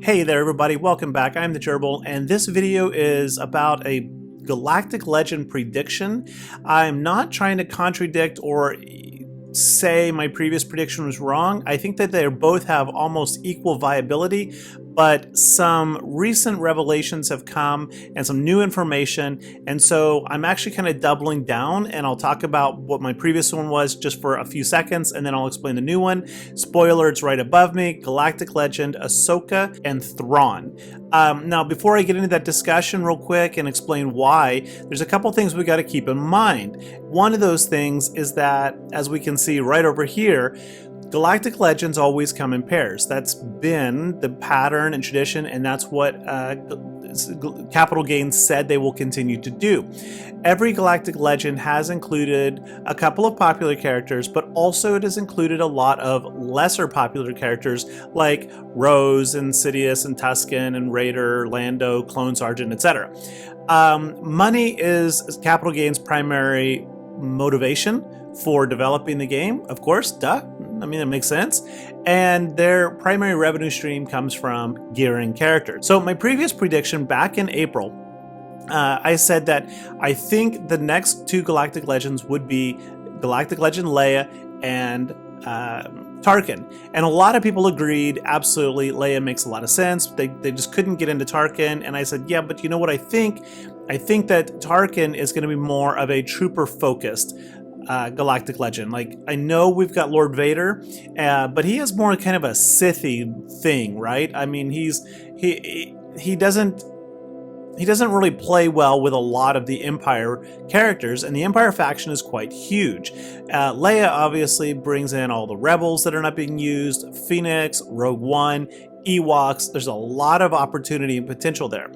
Hey there everybody, welcome back. I'm the Gerbil, and this video is about a galactic legend prediction. I'm not trying to contradict or say my previous prediction was wrong. I think that they both have almost equal viability, but some recent revelations have come and some new information, and so I'm actually kind of doubling down, and I'll talk about what my previous one was just for a few seconds, and then I'll explain the new one. Spoiler, it's right above me: Galactic Legend Ahsoka and Thrawn. Now, before I get into that discussion real quick and explain why, there's a couple things we got to keep in mind. One of those things is that, as we can see right over here, galactic legends always come in pairs. That's been the pattern and tradition, and that's what Capital Gains said they will continue to do. Every galactic legend has included a couple of popular characters, but also it has included a lot of lesser popular characters like Rose and Sidious and Tusken and Raider, Lando, Clone Sergeant, etc. Money is Capital Gains' primary motivation for developing the game, of course, duh. I mean, it makes sense. And their primary revenue stream comes from gearing characters. So my previous prediction back in April, I said that I think the next two Galactic Legends would be Galactic Legend Leia and Tarkin. And a lot of people agreed, absolutely, Leia makes a lot of sense. They just couldn't get into Tarkin. And I said, yeah, but you know what I think? I think that Tarkin is going to be more of a trooper-focused galactic legend. Like, I know we've got Lord Vader, but he has more kind of a Sithy thing, right? I mean, he doesn't really play well with a lot of the Empire characters, and the Empire faction is quite huge. Leia obviously brings in all the rebels that are not being used, Phoenix, Rogue One, Ewoks. There's a lot of opportunity and potential there.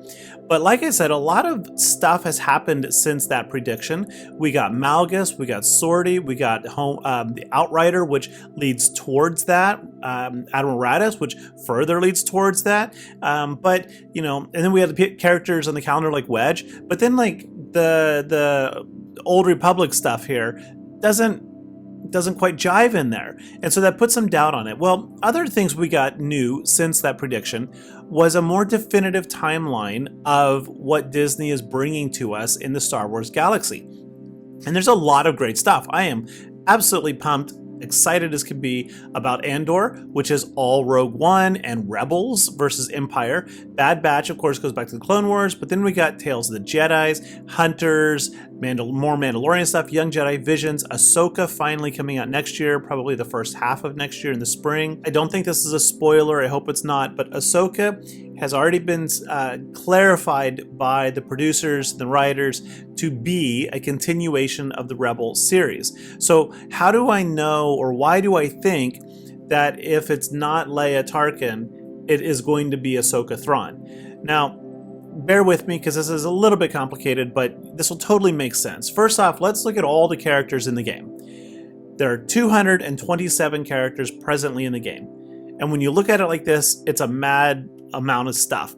But like I said, a lot of stuff has happened since that prediction. We got Malgus, we got Sortie, we got the Outrider, which leads towards that, Admiral Raddus, which further leads towards that. But, you know, and then we have the characters on the calendar like Wedge, but then like the Old Republic stuff here doesn't quite jive in there, and so that puts some doubt on it. Well, other things we got new since that prediction was a more definitive timeline of what Disney is bringing to us in the Star Wars galaxy, and there's a lot of great stuff. I am absolutely pumped, excited as can be about Andor, which is all Rogue One and Rebels versus Empire. Bad Batch, of course, goes back to the Clone Wars, but then we got Tales of the Jedis, Hunters, more Mandalorian stuff, Young Jedi, Visions, Ahsoka finally coming out next year, probably the first half of next year in the spring. I don't think this is a spoiler, I hope it's not, but Ahsoka has already been clarified by the producers and the writers to be a continuation of the Rebel series. So how do I know, or why do I think that if it's not Leia Tarkin, it is going to be Ahsoka Thrawn? Now, bear with me because this is a little bit complicated, but this will totally make sense. First off, let's look at all the characters in the game. There are 227 characters presently in the game. And when you look at it like this, it's a mad amount of stuff.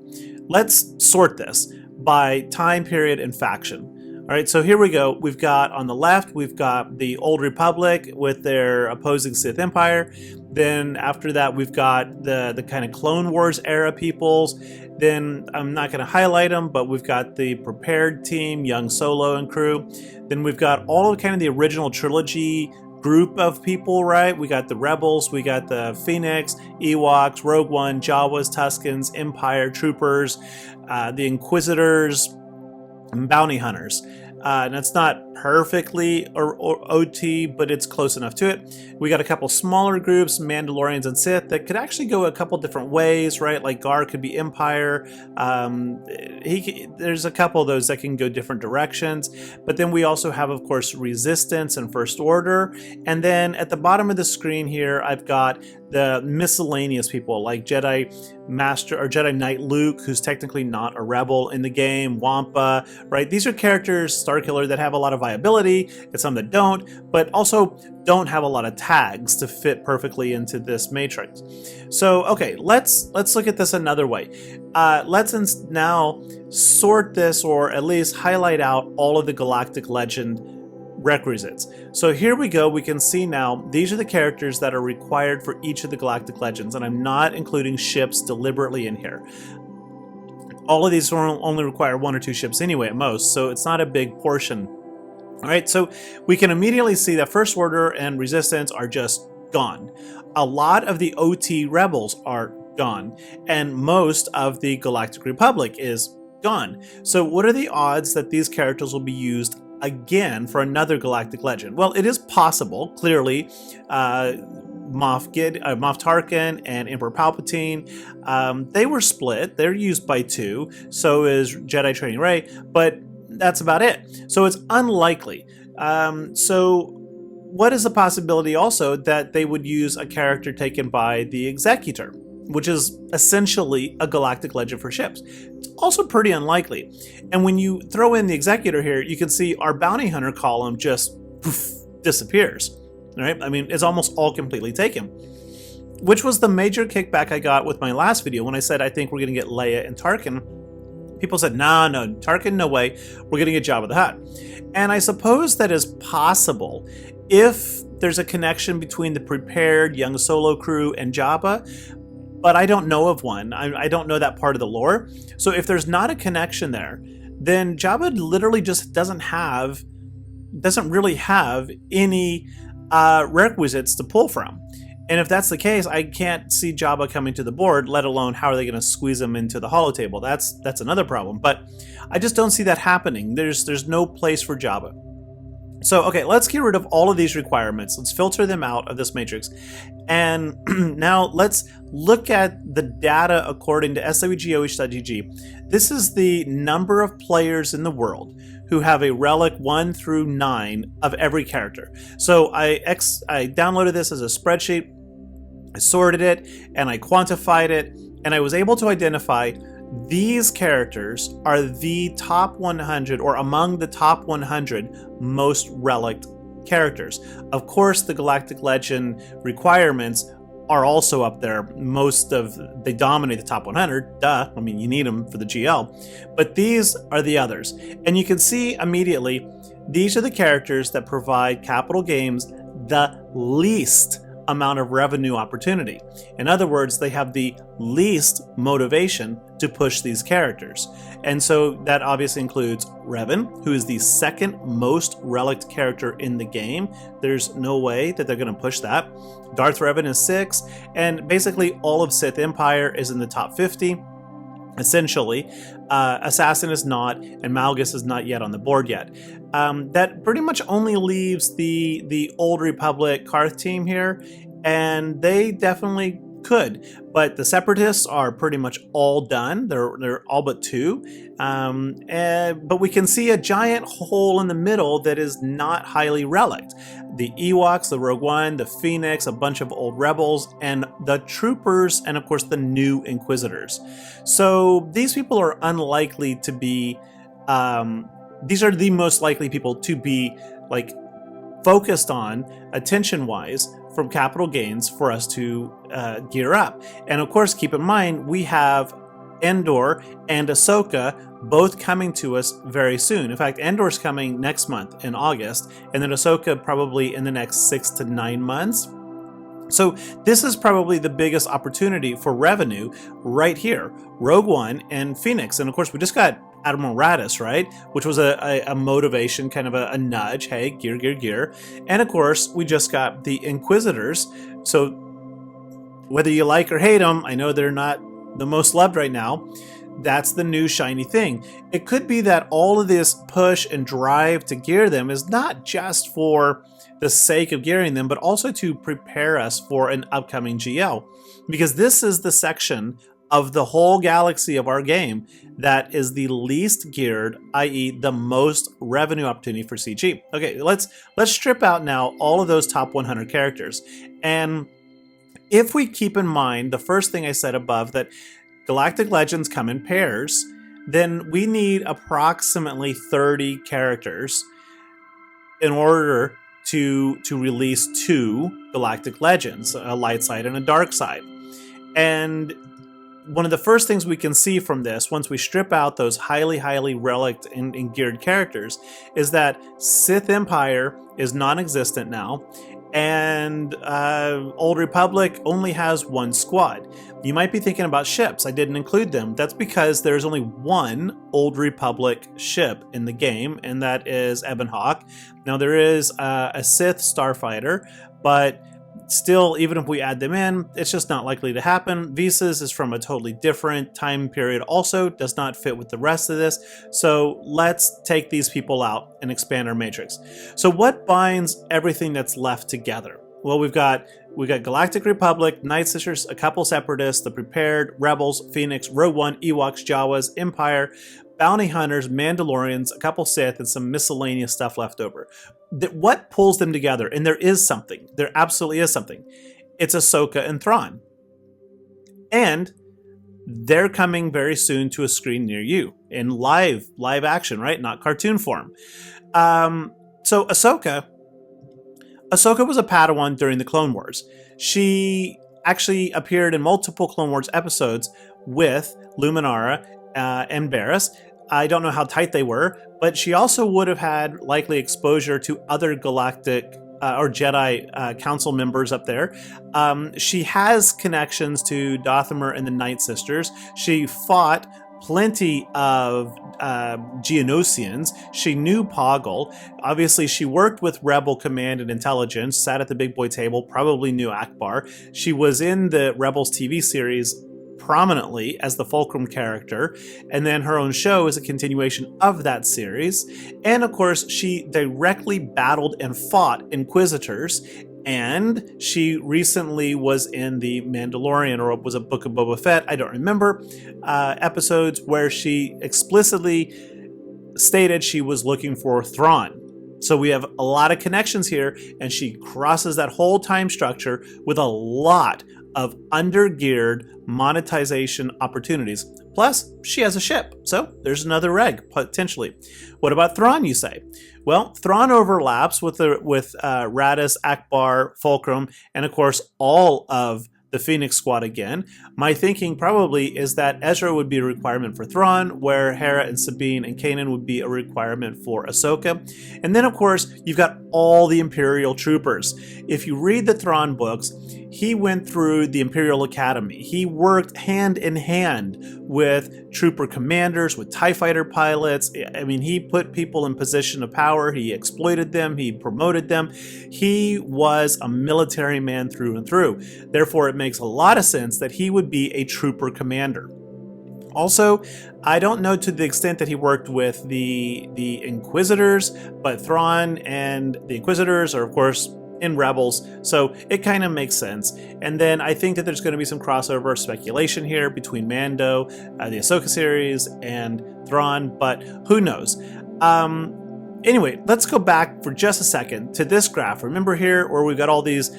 Let's sort this by time period and faction. All right, so here we go. We've got on the left, we've got the Old Republic with their opposing Sith Empire. Then after that, we've got the kind of Clone Wars era peoples. Then I'm not going to highlight them, but we've got the Prepared team, Young Solo and crew. Then we've got all of kind of the original trilogy group of people, right? We got the Rebels, we got the Phoenix, Ewoks, Rogue One, Jawas, Tuskens, Empire, Troopers, the Inquisitors, and Bounty Hunters. And it's not perfectly or OT, but it's close enough to it. We got a couple smaller groups, Mandalorians and Sith, that could actually go a couple different ways, right? Like Gar could be Empire. There's a couple of those that can go different directions. But then we also have, of course, Resistance and First Order. And then at the bottom of the screen here, I've got the miscellaneous people like Jedi Master or Jedi Knight Luke, who's technically not a rebel in the game, Wampa, right? These are characters, Starkiller, that have a lot of viability, and some that don't, but also don't have a lot of tags to fit perfectly into this matrix. So, okay, let's look at this another way. Let's now sort this, or at least highlight out all of the Galactic Legend requisites. So here we go. We can see now these are the characters that are required for each of the Galactic Legends, and I'm not including ships deliberately in here. All of these only require 1 or 2 ships anyway at most, so it's not a big portion. All right, so we can immediately see that First Order and Resistance are just gone. A lot of the OT rebels are gone, and most of the Galactic Republic is gone. So what are the odds that these characters will be used again for another Galactic Legend? Well, it is possible. Clearly, Moff Tarkin and Emperor Palpatine, they were split. They're used by 2. So is Jedi Training Rey, but that's about it. So it's unlikely. So what is the possibility also that they would use a character taken by the Executor, which is essentially a Galactic Legend for ships? It's also pretty unlikely. And when you throw in the Executor here, you can see our Bounty Hunter column just poof, disappears. Right? I mean, it's almost all completely taken, which was the major kickback I got with my last video when I said I think we're going to get Leia and Tarkin. People said, no, Tarkin, no way. We're going to get Jabba the Hutt. And I suppose that is possible if there's a connection between the prepared young Solo crew and Jabba, but I don't know of one. I don't know that part of the lore. So if there's not a connection there, then Jabba literally just doesn't really have any requisites to pull from. And if that's the case, I can't see Jabba coming to the board, let alone how are they going to squeeze him into the holotable. That's another problem. But I just don't see that happening. There's no place for Jabba. So, okay, let's get rid of all of these requirements. Let's filter them out of this matrix. And now let's look at the data according to SWGOH.gg. This is the number of players in the world who have a relic 1 through 9 of every character. So I downloaded this as a spreadsheet, I sorted it, and I quantified it, and I was able to identify these characters are the top 100 or among the top 100 most relic characters. Of course, the Galactic Legend requirements are also up there. They dominate the top 100. Duh. I mean, you need them for the GL. But these are the others. And you can see immediately, these are the characters that provide Capital Games the least amount of revenue opportunity. In other words, they have the least motivation to push these characters. And so that obviously includes Revan, who is the second most relic character in the game. There's no way that they're going to push that. Darth Revan is 6, and basically all of Sith Empire is in the top 50. Essentially, Assassin is not, and Malgus is not yet on the board yet. That pretty much only leaves the Old Republic Karth team here, and they definitely could. But the Separatists are pretty much all done. They're all but 2. But we can see a giant hole in the middle that is not highly relicked. The Ewoks, the Rogue One, the Phoenix, a bunch of old rebels, and the Troopers, and of course the new Inquisitors. So these people are unlikely to be, these are the most likely people to be like focused on attention-wise from Capital Gains for us to gear up. And of course, keep in mind, we have Endor and Ahsoka both coming to us very soon. In fact, Endor's coming next month in August, and then Ahsoka probably in the next 6 to 9 months. So this is probably the biggest opportunity for revenue right here. Rogue One and Phoenix. And of course, we just got Admiral Raddus, right? Which was a motivation, kind of a nudge. Hey, gear. And of course, we just got the Inquisitors. So whether you like or hate them, I know they're not the most loved right now. That's the new shiny thing. It could be that all of this push and drive to gear them is not just for the sake of gearing them, but also to prepare us for an upcoming GL. Because this is the section of the whole galaxy of our game that is the least geared, i.e. the most revenue opportunity for CG. Okay, let's strip out now all of those top 100 characters. And if we keep in mind the first thing I said above, that Galactic Legends come in pairs, then we need approximately 30 characters in order to release 2 Galactic Legends, a light side and a dark side. And one of the first things we can see from this, once we strip out those highly reliced and geared characters, is that Sith Empire is non-existent now, and Old Republic only has one squad. You might be thinking about ships. I didn't include them. That's because there's only one Old Republic ship in the game, and that is Ebon Hawk. Now there is a Sith starfighter, but still, even if we add them in, it's just not likely to happen. Visas is from a totally different time period, also does not fit with the rest of this. So let's take these people out and expand our matrix. So what binds everything that's left together? Well, we got Galactic Republic, Night Sisters, a couple Separatists, the Prepared, Rebels, Phoenix, Rogue One, Ewoks, Jawas, Empire, Bounty Hunters, Mandalorians, a couple Sith, and some miscellaneous stuff left over. What pulls them together? And there is something. There absolutely is something. It's Ahsoka and Thrawn. And they're coming very soon to a screen near you in live action, right? Not cartoon form. So Ahsoka was a Padawan during the Clone Wars. She actually appeared in multiple Clone Wars episodes with Luminara and Barriss. I don't know how tight they were, but she also would have had likely exposure to other galactic or Jedi council members up there. She has connections to Dothamer and the Night Sisters. She fought plenty of Geonosians. She knew Poggle. Obviously, she worked with Rebel Command and Intelligence, sat at the big boy table, probably knew Akbar. She was in the Rebels TV series prominently as the Fulcrum character, and then her own show is a continuation of that series. And of course, she directly battled and fought Inquisitors, and she recently was in the Mandalorian, or was a Book of Boba Fett, I don't remember, episodes where she explicitly stated she was looking for Thrawn. So we have a lot of connections here, and she crosses that whole time structure with a lot of under-geared monetization opportunities. Plus, she has a ship, so there's another reg, potentially. What about Thrawn, you say? Well, Thrawn overlaps with Raddus, Akbar, Fulcrum, and of course, all of the Phoenix Squad again. My thinking probably is that Ezra would be a requirement for Thrawn, where Hera and Sabine and Kanan would be a requirement for Ahsoka. And then, of course, you've got all the Imperial troopers. If you read the Thrawn books, he went through the Imperial Academy. He worked hand in hand with trooper commanders, with TIE fighter pilots. I mean, he put people in position of power. He exploited them. He promoted them. He was a military man through and through. Therefore, it makes a lot of sense that he would be a trooper commander. Also, I don't know to the extent that he worked with the Inquisitors, but Thrawn and the Inquisitors are, of course, in Rebels, so it kind of makes sense. And then I think that there's going to be some crossover speculation here between Mando, the Ahsoka series, and Thrawn, but who knows? Anyway, let's go back for just a second to this graph. Remember here where we've got all these.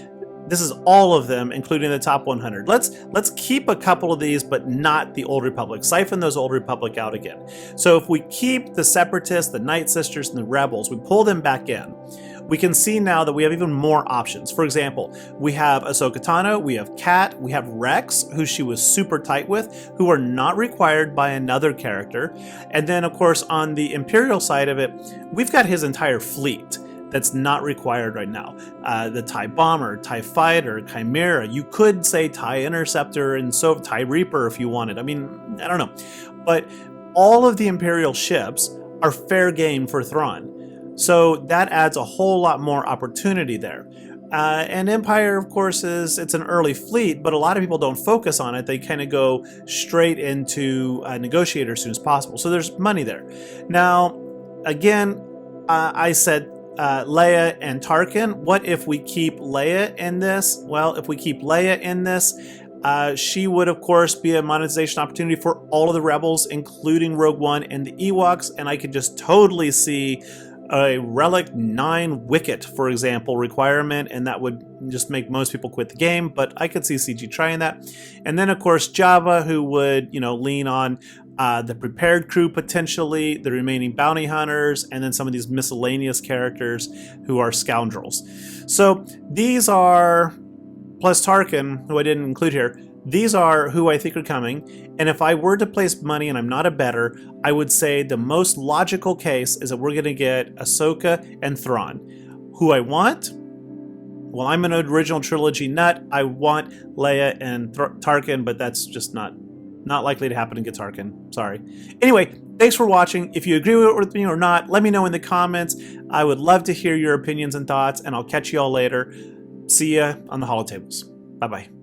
This is all of them, including the top 100. Let's keep a couple of these, but not the Old Republic. Siphon those Old Republic out again. So if we keep the Separatists, the Night Sisters, and the Rebels, we pull them back in, we can see now that we have even more options. For example, we have Ahsoka Tano, we have Kat, we have Rex, who she was super tight with, who are not required by another character. And then, of course, on the Imperial side of it, we've got his entire fleet that's not required right now. The TIE Bomber, TIE Fighter, Chimera, you could say TIE Interceptor, and so TIE Reaper if you wanted. I mean, I don't know. But all of the Imperial ships are fair game for Thrawn. So that adds a whole lot more opportunity there. And Empire, of course, it's an early fleet, but a lot of people don't focus on it. They kind of go straight into Negotiator as soon as possible. So there's money there. Now, again, I said Leia and Tarkin. What if we keep Leia in this? Well, if we keep Leia in this, she would, of course, be a monetization opportunity for all of the Rebels, including Rogue One and the Ewoks, and I could just totally see a Relic 9 Wicket, for example, requirement, and that would just make most people quit the game, but I could see CG trying that. And then, of course, Jabba, who would, lean on the Prepared crew potentially, the remaining bounty hunters, and then some of these miscellaneous characters who are scoundrels. So these are, plus Tarkin, who I didn't include here, These are who I think are coming, and if I were to place money, and I'm not a bettor, I would say the most logical case is that we're going to get Ahsoka and Thrawn. Who I want? Well, I'm an original trilogy nut. I want Leia and Tarkin, but that's just not likely to happen in Tarkin. Sorry. Anyway, thanks for watching. If you agree with me or not, let me know in the comments. I would love to hear your opinions and thoughts, and I'll catch you all later. See ya on the holotables. Bye-bye.